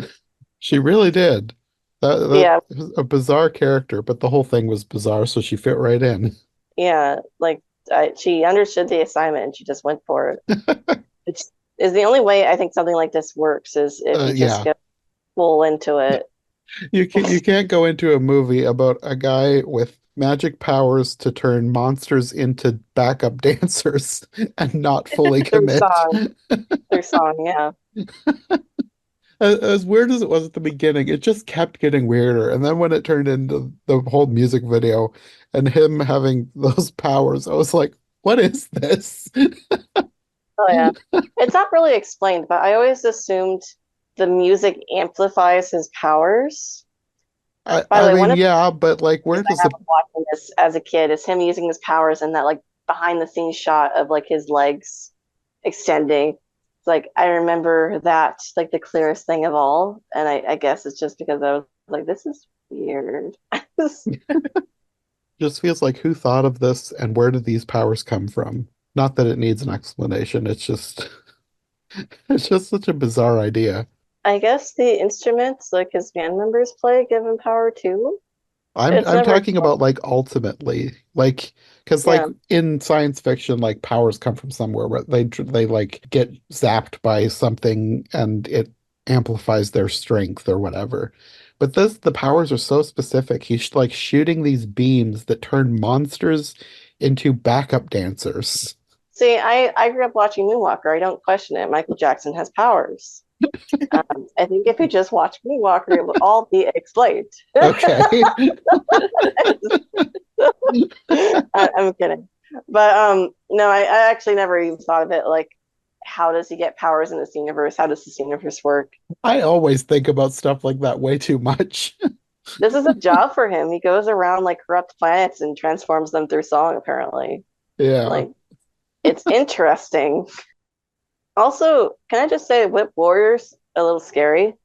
she really did. That Yeah, was a bizarre character, but the whole thing was bizarre, so she fit right in. yeah. Like she understood the assignment and she just went for it. It's is the only way I think something like this works is if you just Yeah, go full into it. you can't go into a movie about a guy with magic powers to turn monsters into backup dancers and not fully Through commit. song, through song, yeah. As weird as it was at the beginning, it just kept getting weirder. And then when it turned into the whole music video and him having those powers, I was like, what is this? Oh yeah. It's not really explained, but I always assumed the music amplifies his powers. By the I way, one mean, of yeah, but like, the where things does I have the of watching this as a kid is him using his powers and that like behind the scenes shot of like his legs extending. It's like I remember that like the clearest thing of all. And I guess it's just because I was like, this is weird. just feels like who thought of this and where did these powers come from? Not that it needs an explanation. It's just it's just such a bizarre idea. I guess the instruments like his band members play give him power too. It's I'm never talking explained. about like ultimately, like because like Yeah. in science fiction, like powers come from somewhere where they like get zapped by something and it amplifies their strength or whatever. But the powers are so specific. He's like shooting these beams that turn monsters into backup dancers. See, I grew up watching Moonwalker. I don't question it. Michael Jackson has powers. I think if you just watch Moonwalker, it would all be explained. Okay. I'm kidding. But no, I actually never even thought of it like, how does he get powers in this universe? How does this universe work? I always think about stuff like that way too much. This is a job for him. He goes around like corrupt planets and transforms them through song, apparently. Yeah. Like, it's interesting. Also, can I just say Whip Warrior's a little scary?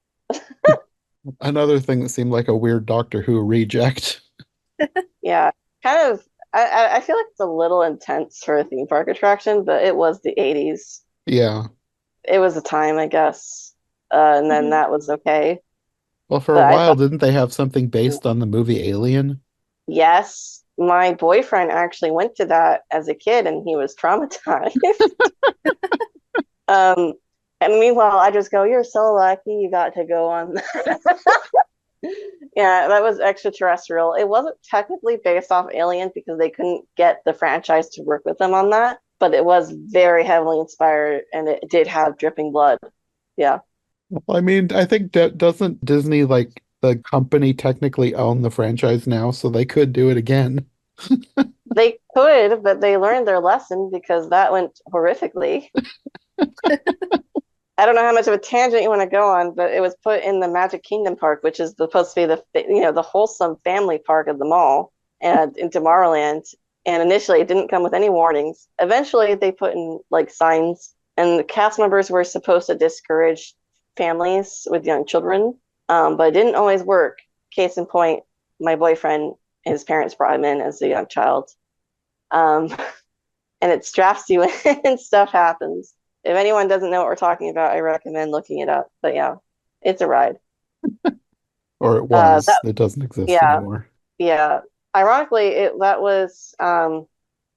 Another thing that seemed like a weird Doctor Who reject. Yeah, kind of. I feel like it's a little intense for a theme park attraction, but it was the 80s. Yeah. It was a time, I guess. And then Mhm. that was okay. Well, for a But I while, thought, didn't they have something based on the movie Alien? yes, my boyfriend actually went to that as a kid and he was traumatized. Um, and meanwhile, I just go, "You're so lucky you got to go on that." Yeah, that was extraterrestrial. It wasn't technically based off Alien because they couldn't get the franchise to work with them on that, but it was very heavily inspired and it did have dripping blood. Yeah. Well, I mean, I think doesn't Disney, like the company, technically own the franchise now, so they could do it again. They could, but they learned their lesson because that went horrifically. I don't know how much of a tangent you want to go on, but it was put in the Magic Kingdom Park, which is supposed to be the wholesome family park of the mall, and in Tomorrowland. And initially, it didn't come with any warnings. Eventually, they put in like signs, and the cast members were supposed to discourage families with young children, but it didn't always work. Case in point, my boyfriend, his parents brought him in as a young child, um, and it straps you in, and stuff happens. If anyone doesn't know what we're talking about, I recommend looking it up. But yeah, it's a ride. Or it was. That It doesn't exist yeah, anymore. yeah. Ironically, that was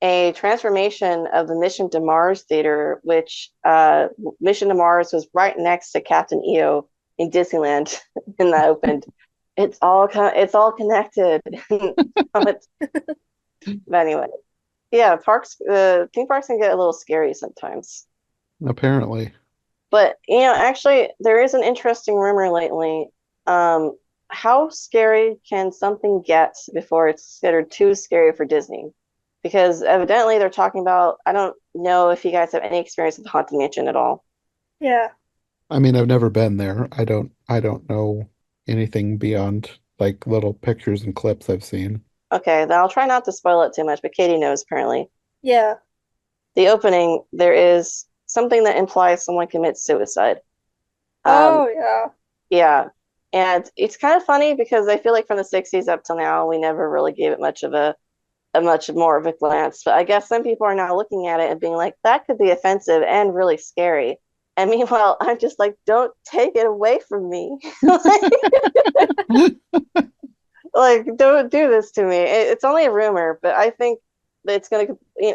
a transformation of the Mission to Mars theater, which Mission to Mars was right next to Captain EO in Disneyland, and that opened. It's all connected. But anyway, yeah, theme parks can get a little scary sometimes. Apparently. But actually, there is an interesting rumor lately. Um, how scary can something get before it's considered too scary for Disney? Because evidently they're talking about, I don't know if you guys have any experience with Haunted Mansion at all. Yeah. I mean, I've never been there. I don't know anything beyond like little pictures and clips I've seen. Okay, then I'll try not to spoil it too much, but Katie knows apparently. Yeah. The opening, there is something that implies someone commits suicide. Um, Oh, yeah. yeah. And it's kind of funny because I feel like from the 60s up till now, we never really gave it a much more of a glance. But I guess some people are now looking at it and being like, that could be offensive and really scary. And meanwhile, I'm just like, don't take it away from me. Like, don't do this to me. It's only a rumor, but I think that it's gonna.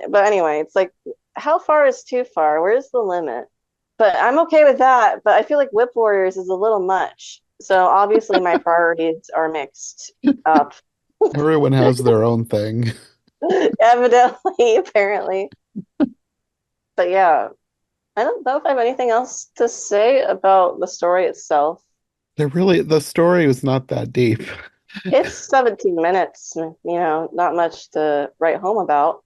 But anyway, it's like, how far is too far? Where's the limit? But I'm okay with that. But I feel like Whip Warriors is a little much. So obviously, my priorities are mixed up. Everyone has their own thing. Evidently, apparently. But yeah, I don't know if I have anything else to say about the story itself. The story was not that deep. It's 17 minutes, not much to write home about.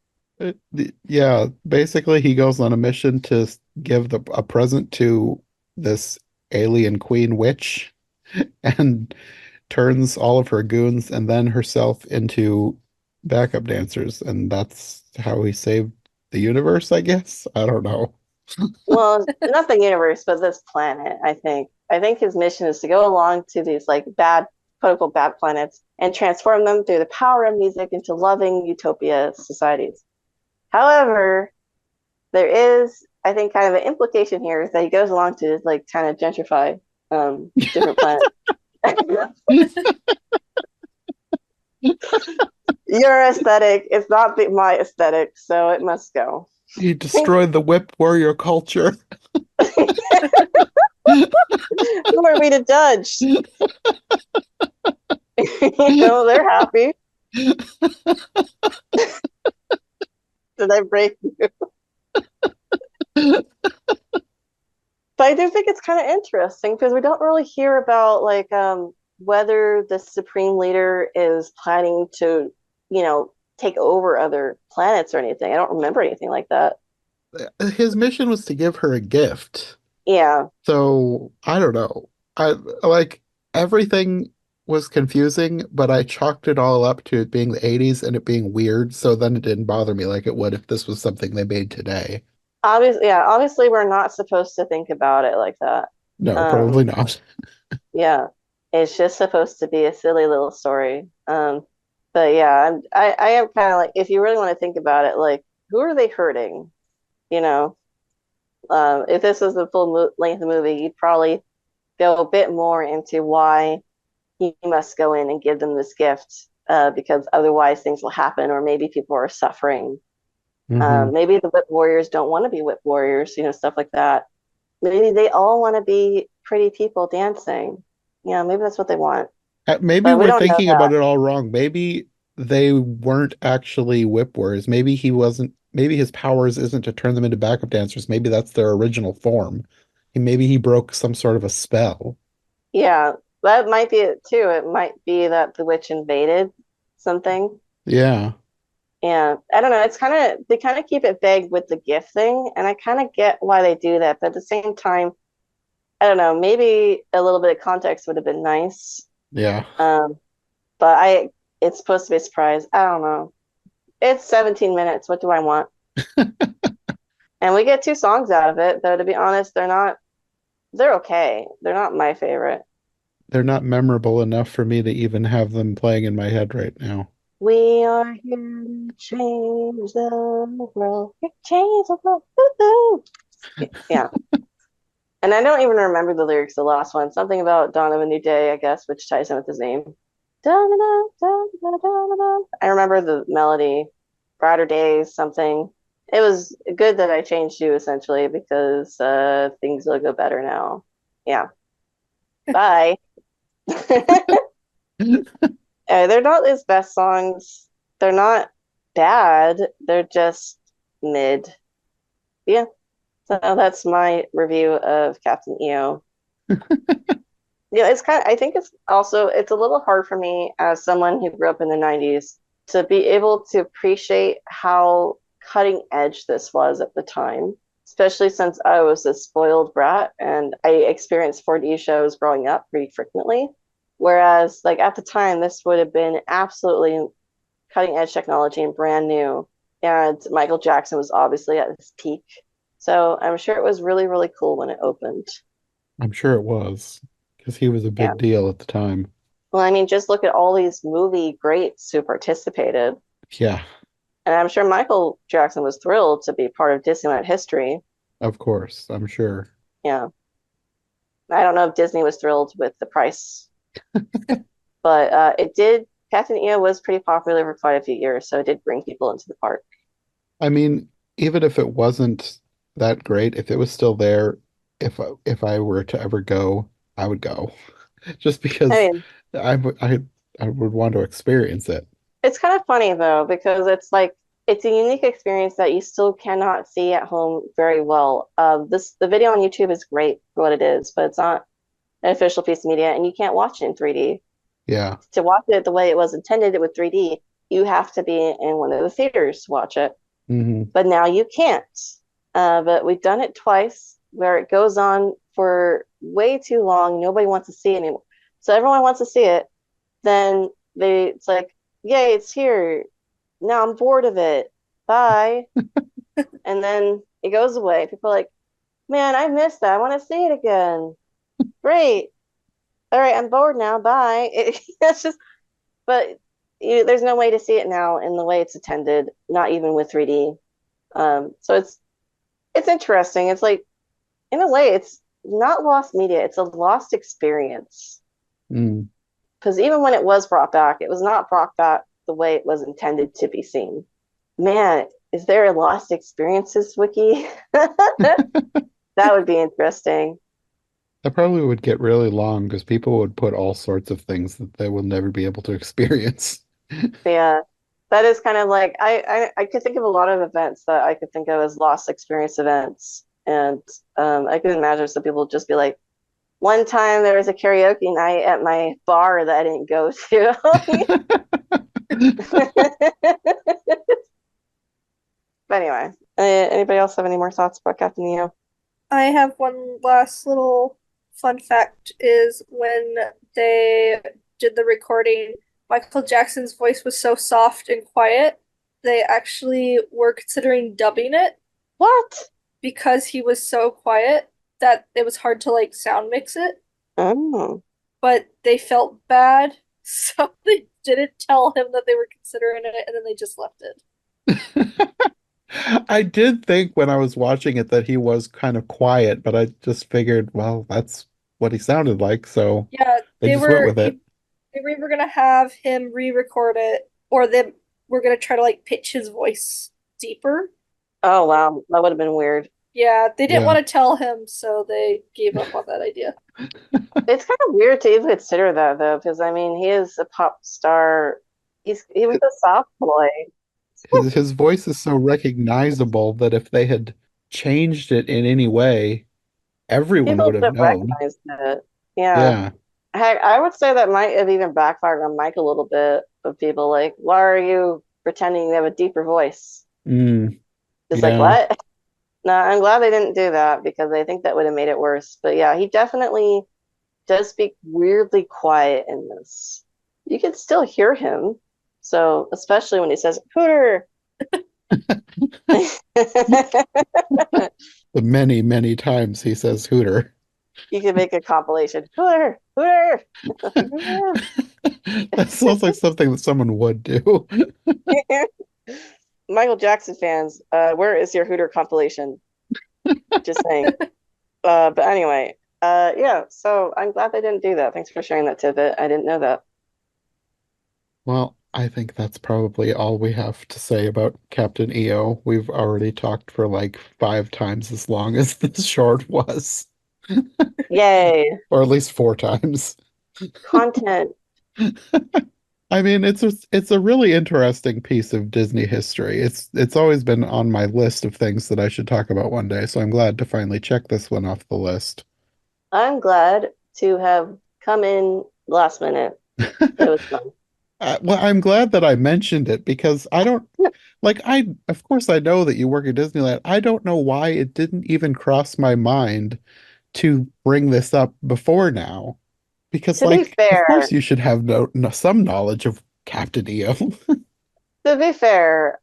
Yeah, basically he goes on a mission to give a present to this alien queen witch and turns all of her goons and then herself into backup dancers, and that's how he saved the universe, I guess. I don't know. Well, not the universe, but this planet, I think. I think his mission is to go along to these like bad, quote unquote, bad planets and transform them through the power of music into loving utopia societies. However, there is, I think, kind of an implication here is that he goes along to like kind of gentrify different planets. Your aesthetic is not my aesthetic, so it must go. He destroyed the whip warrior culture. Who are we to judge? They're happy. Did I break you? But I do think it's kind of interesting because we don't really hear about like whether the supreme leader is planning to, take over other planets or anything. I don't remember anything like that. His mission was to give her a gift. Yeah. So I don't know. I like everything was confusing, but I chalked it all up to it being the 80s and it being weird. So then it didn't bother me like it would if this was something they made today. Obviously we're not supposed to think about it like that. No, Um, probably not. yeah. It's just supposed to be a silly little story. But yeah, I am kind of like, if you really want to think about it, like, who are they hurting? You know, if this was the full length movie, you'd probably go a bit more into why he must go in and give them this gift, because otherwise things will happen, or maybe people are suffering. Hmm. Maybe the whip warriors don't want to be whip warriors, stuff like that. Maybe they all want to be pretty people dancing. Maybe that's what they want. Maybe But we we're don't know thinking that. about it all wrong. Maybe they weren't actually whipwers. Maybe he wasn't, maybe his powers isn't to turn them into backup dancers. Maybe that's their original form. And maybe he broke some sort of a spell. Yeah, that might be it too. It might be that the witch invaded something. Yeah. Yeah, I don't know. It's kind of they kind of keep it vague with the gift thing, and I kind of get why they do that. But at the same time, I don't know. Maybe a little bit of context would have been nice. Yeah. Um, but it's supposed to be a surprise. I don't know. It's 17 minutes. What do I want? And we get two songs out of it, though. To be honest, they're okay. They're not my favorite. They're not memorable enough for me to even have them playing in my head right now. We are here to change the world. Change the world. Woo-hoo. Yeah. And I don't even remember the lyrics of the last one. Something about Dawn of a New Day, I guess, which ties in with his name. Da-da-da-da-da-da-da. I remember the melody, Brighter Days, something. It was good that I changed you essentially because things will go better now. Yeah. Bye. They're not his best songs. They're not bad. They're just mid. Yeah. So that's my review of Captain EO. Yeah, it's kind of, I think it's a little hard for me as someone who grew up in the 90s to be able to appreciate how cutting edge this was at the time, especially since I was a spoiled brat and I experienced 4D shows growing up pretty frequently. Whereas, like at the time, this would have been absolutely cutting edge technology and brand new. And Michael Jackson was obviously at his peak. So I'm sure it was really, really cool when it opened. I'm sure it was because he was a Yeah. big deal at the time. Well, I mean, just look at all these movie greats who participated. Yeah, And I'm sure Michael Jackson was thrilled to be part of Disneyland history. of course, I'm sure. Yeah. I don't know if Disney was thrilled with the price, but Captain EO was pretty popular for quite a few years, so it did bring people into the park. I mean, even if it wasn't that great, if it was still there, if I were to ever go, I would go. Just I because mean, I would want to experience it. it's kind of funny though, because it's a unique experience that you still cannot see at home very well. The video on YouTube is great for what it is, but it's not an official piece of media, and you can't watch it in 3D. Yeah. To watch it the way it was intended with 3D, you have to be in one of the theaters to watch it. Hmm. But now you can't. But we've done it twice where it goes on for way too long. Nobody wants to see it anymore. So everyone wants to see it. Then it's like, yay, it's here. Now I'm bored of it. Bye. And then it goes away. People are like, man, I missed that. I want to see it again. Great. All right, I'm bored now. Bye. It's just, but there's no way to see it now in the way it's intended, not even with 3D. So it's interesting. It's like in a way, it's not lost media; it's a lost experience. Mm. Because even when it was brought back, it was not brought back the way it was intended to be seen. Man, is there a lost experiences wiki? That would be interesting. That probably would get really long because people would put all sorts of things that they will never be able to experience. Yeah, that is kind of like I could think of a lot of events that I could think of as lost experience events, and I can imagine some people just be like, one time there was a karaoke night at my bar that I didn't go to. But anyway, anybody else have any more thoughts about Captain EO? I have one last little fun fact is when they did the recording, Michael Jackson's voice was so soft and quiet, they actually were considering dubbing it What? because he was so quiet that it was hard to like sound mix it, Oh, but they felt bad, so they didn't tell him that they were considering it and then they just left it. I did think when I was watching it that he was kind of quiet, but I just figured, well, that's what he sounded like, so Yeah, they just went with it. they were either gonna have him re-record it or they were gonna try to like pitch his voice deeper. oh wow, that would have been weird. Yeah, they didn't Yeah. want to tell him, so they gave up on that idea. It's kind of weird to even consider that though, because I mean, he is a pop star. He was a soft boy. His voice is so recognizable that if they had changed it in any way, everyone People would would have have known. recognized it. Yeah. Yeah. Heck, I would say that might have even backfired on Mike a little bit of people like, why are you pretending you have a deeper voice? Mm, It's like, yeah. what? No, I'm glad they didn't do that because I think that would have made it worse. But yeah, he definitely does speak weirdly quiet in this. You can still hear him. So, especially when he says, Hooter. The many, many times he says Hooter. You can make a compilation. Hooter, Hooter. That sounds like something that someone would do. Michael Jackson fans, where is your Hooter compilation? Just saying. But anyway, yeah, so I'm glad they didn't do that. Thanks for sharing that tidbit. I didn't know that. Well, I think that's probably all we have to say about Captain EO. We've already talked for like 5 times as long as this short was, Yay, or at least 4 times. content. I mean, it's a really interesting piece of Disney history. It's always been on my list of things that I should talk about one day, so I'm glad to finally check this one off the list. I'm glad to have come in last minute. It was fun. Well, I'm glad that I mentioned it because I don't like of course I know that you work at Disneyland. I don't know why it didn't even cross my mind to bring this up before now. Because To be like of course fair, you should have some knowledge of Captain EO. to be fair,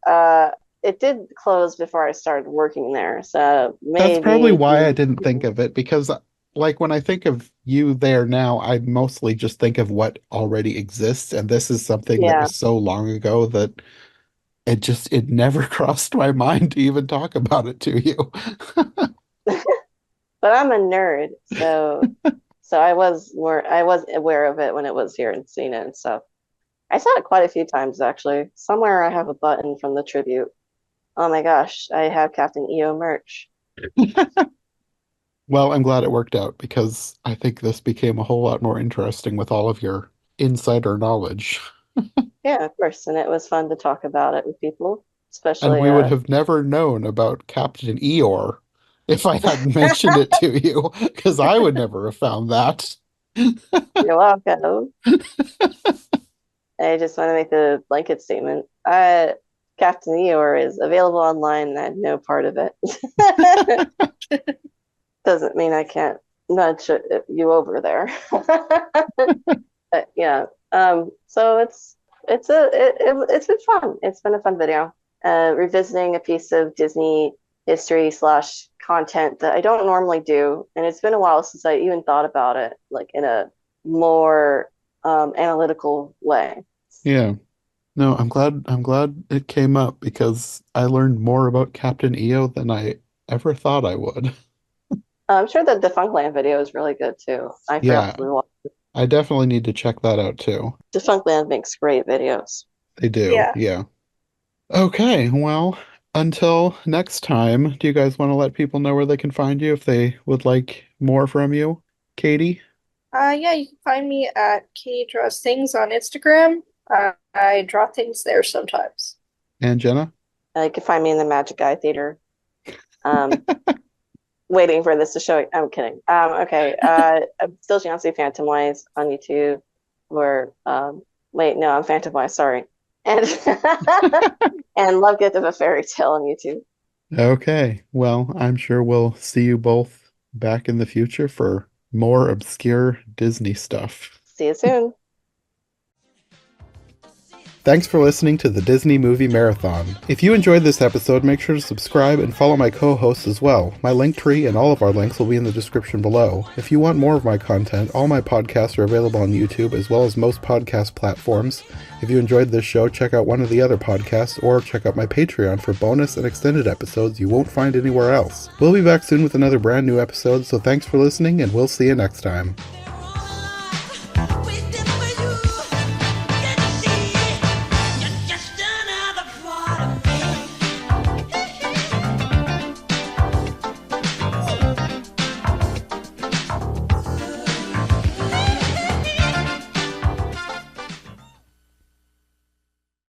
it did close before I started working there, so That's probably maybe why I didn't think of it because like when I think of you there now, I mostly just think of what already exists, and this is something that yeah. was so long ago that it never crossed my mind to even talk about it to you. But I'm a nerd, so I was aware of it when it was here and seen it and stuff. I saw it quite a few times actually. Somewhere I have a button from the tribute. Oh my gosh, I have Captain EO merch. Well, I'm glad it worked out because I think this became a whole lot more interesting with all of your insider knowledge. Yeah, of course, and it was fun to talk about it with people, And especially we would have never known about Captain Eeyore if I hadn't mentioned it to you, because I would never have found that. you're welcome. I just want to make a blanket statement. Captain Eeyore is available online and I had no part of it. Doesn't mean I can't nudge you over there. But yeah. So it's been fun. It's been a fun video. Revisiting a piece of Disney history slash content that I don't normally do, and it's been a while since I even thought about it, like in a more analytical way. Yeah. No, I'm glad it came up because I learned more about Captain EO than I ever thought I would. I'm sure the Defunctland video is really good too. I forgot Yeah, to rewatch. I definitely need to check that out too. Defunctland makes great videos. They do, Yeah. yeah. Okay, well, until next time, do you guys want to let people know where they can find you if they would like more from you? Katie Yeah, you can find me at Katie Draws Things on Instagram. I draw things there sometimes. and Jenna? You can find me in the Magic Eye Theater. Um, Waiting for this to show. I'm kidding. Okay. I'm still Jancy Phantomwise on YouTube. Or wait, no, I'm Phantomwise. Sorry. And and Love Gift of a Fairy Tale on YouTube. Okay, well, I'm sure we'll see you both back in the future for more obscure Disney stuff. See you soon. Thanks for listening to the Disney Movie Marathon. If you enjoyed this episode, make sure to subscribe and follow my co-hosts as well. My link tree and all of our links will be in the description below. If you want more of my content, all my podcasts are available on YouTube as well as most podcast platforms. If you enjoyed this show, check out one of the other podcasts or check out my Patreon for bonus and extended episodes you won't find anywhere else. We'll be back soon with another brand new episode, so thanks for listening and we'll see you next time.